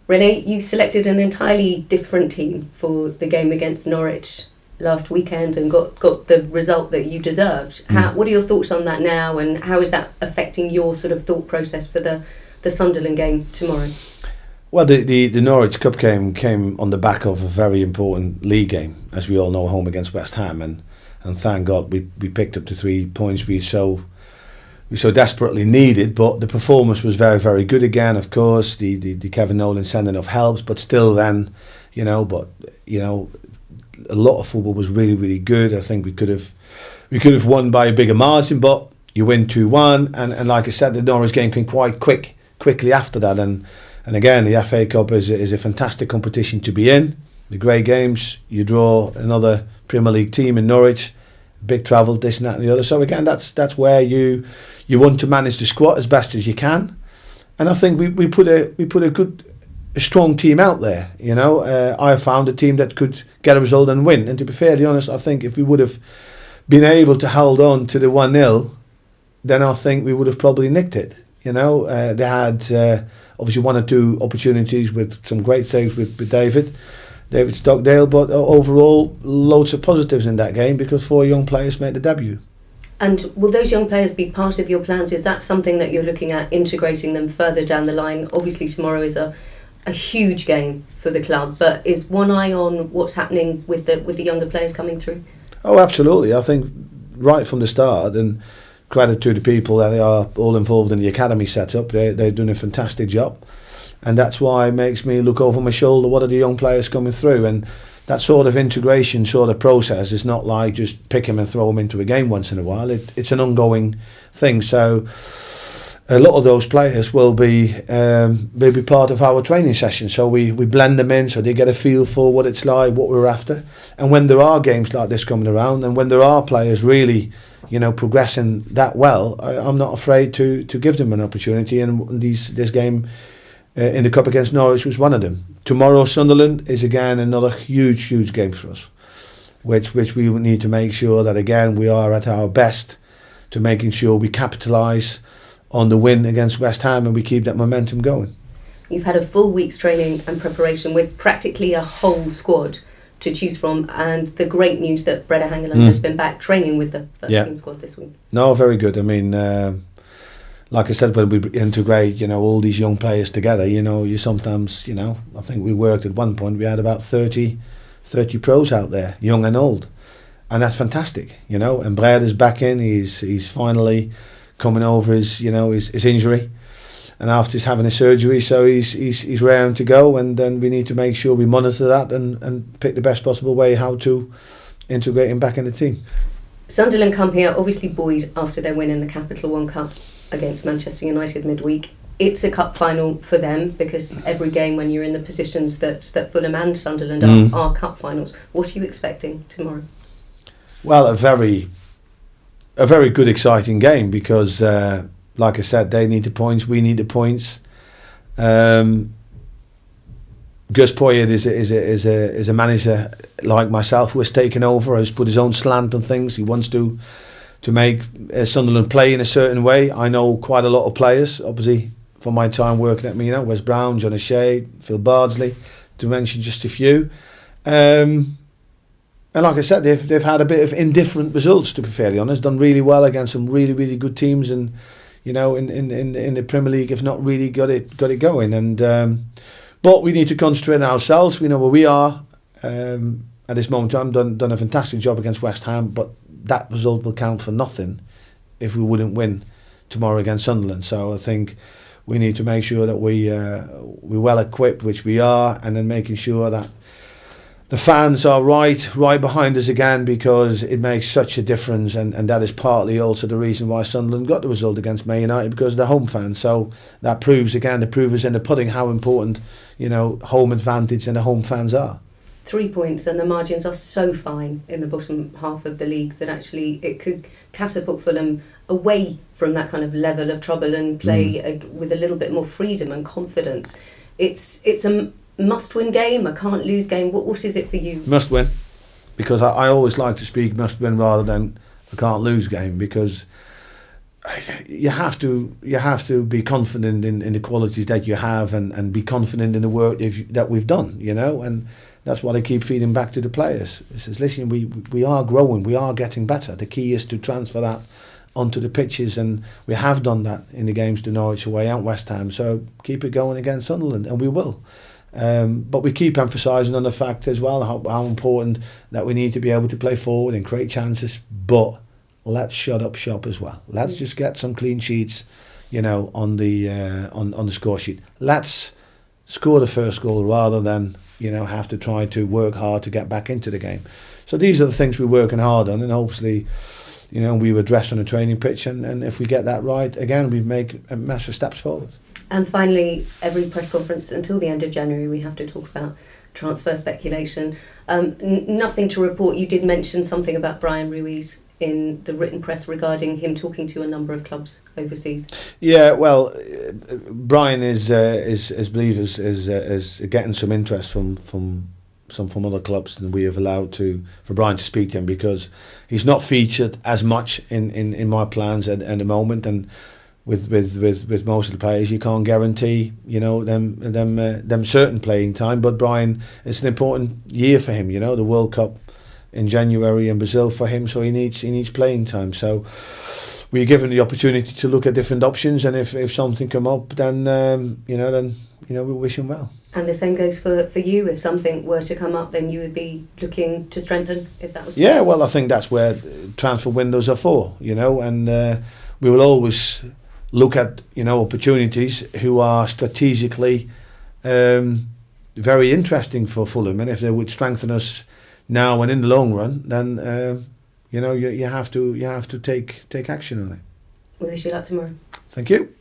René, you selected an entirely different team for the game against Norwich last weekend and got the result that you deserved. What are your thoughts on that now, and how is that affecting your sort of thought process for the Sunderland game tomorrow? Well, the Norwich Cup game came on the back of a very important league game, as we all know, home against West Ham, and thank God we picked up the 3 points we so desperately needed. But the performance was very, very good again. Of course, the Kevin Nolan sending off helps, but still, then a lot of football was really, really good. I think we could have won by a bigger margin, but you win 2-1, and like I said, the Norwich game came quite quickly after that, and again, the FA Cup is a fantastic competition to be in. The great games, you draw another Premier League team in Norwich, big travel, this and that and the other. So again, that's where you want to manage the squad as best as you can, and I think we put a strong team out there. I found a team that could get a result and win. And to be fairly honest, I think if we would have been able to hold on to the 1-0, then I think we would have probably nicked it. They had obviously 1 or 2 opportunities with some great saves with David Stockdale, but overall loads of positives in that game because 4 young players made the debut. And will those young players be part of your plans? Is that something that you're looking at, integrating them further down the line? Obviously tomorrow is a huge game for the club, but is one eye on what's happening with the younger players coming through? Oh, absolutely. I think right from the start, and credit to the people that are all involved in the academy setup, they're doing a fantastic job, and that's why it makes me look over my shoulder, what are the young players coming through, and that sort of integration sort of process is not like just pick them and throw them into a game once in a while. It's an ongoing thing, so a lot of those players will be part of our training session. So we blend them in so they get a feel for what it's like, what we're after. And when there are games like this coming around, and when there are players really, progressing that well, I'm not afraid to give them an opportunity. And this game in the Cup against Norwich was one of them. Tomorrow, Sunderland is again another huge game for us, which we need to make sure that again we are at our best to making sure we capitalise on the win against West Ham and we keep that momentum going. You've had a full week's training and preparation with practically a whole squad to choose from, and the great news that René has been back training with the first team squad this week. No, very good. I mean, like I said, when we integrate, all these young players together, you sometimes, I think we worked at one point, we had about 30 pros out there, young and old, and that's fantastic, and Brad is back in, he's finally coming over his injury, and after he's having a surgery, so he's raring to go, and then we need to make sure we monitor that and pick the best possible way how to integrate him back in the team. Sunderland come here obviously buoyed after their win in the Capital One Cup against Manchester United midweek. It's a cup final for them because every game when you're in the positions that Fulham and Sunderland are cup finals. What are you expecting tomorrow? Well, a very good, exciting game because, like I said, they need the points, we need the points. Gus Poyet is a manager like myself who has taken over, has put his own slant on things. He wants to make Sunderland play in a certain way. I know quite a lot of players, obviously, from my time working at Wes Brown, John O'Shea, Phil Bardsley, to mention just a few. And like I said, they've had a bit of indifferent results, to be fairly honest. Done really well against some really, really good teams, and in the Premier League have not really got it going. And but we need to concentrate on ourselves. We know where we are at this moment in time. Done a fantastic job against West Ham, but that result will count for nothing if we wouldn't win tomorrow against Sunderland. So I think we need to make sure that we're well equipped, which we are, and then making sure that the fans are right behind us again, because it makes such a difference, and that is partly also the reason why Sunderland got the result against Man United, because of the home fans. So that proves again, the proof is in the pudding, how important home advantage and the home fans are. 3 points, and the margins are so fine in the bottom half of the league that actually it could catapult Fulham away from that kind of level of trouble and play with a little bit more freedom and confidence. It's a must-win game, a can't-lose game. What is it for you? Must-win, because I always like to speak must-win rather than a can't-lose game, because you have to be confident in the qualities that you have, and be confident in the work that we've done, you know, and that's what I keep feeding back to the players. It says, listen, we are growing, we are getting better. The key is to transfer that onto the pitches, and we have done that in the games to Norwich away and West Ham, so keep it going against Sunderland, and we will. But we keep emphasising on the fact as well how important that we need to be able to play forward and create chances, but let's shut up shop as well. Let's just get some clean sheets, you know, on the score sheet. Let's score the first goal rather than, you know, have to try to work hard to get back into the game. So these are the things we're working hard on, and hopefully, you know, we address on the training pitch, and if we get that right, again, we make massive steps forward. And finally, every press conference until the end of January, we have to talk about transfer speculation. Nothing to report. You did mention something about Brian Ruiz in the written press regarding him talking to a number of clubs overseas. Yeah, well, Brian is believed is getting some interest from other clubs than we have allowed for Brian to speak to him, because he's not featured as much in my plans at the moment, and with most of the players you can't guarantee, you know, them certain playing time. But Brian, it's an important year for him, you know, the World Cup in January in Brazil for him, so he needs playing time. So we're given the opportunity to look at different options, and if something come up, then we wish him well. And the same goes for you. If something were to come up, then you would be looking to strengthen, if that was Yeah, well, I think that's where transfer windows are for, you know, and we will always look at, you know, opportunities who are strategically very interesting for Fulham, and if they would strengthen us now and in the long run, then you have to take action on it. We wish you luck tomorrow. Thank you.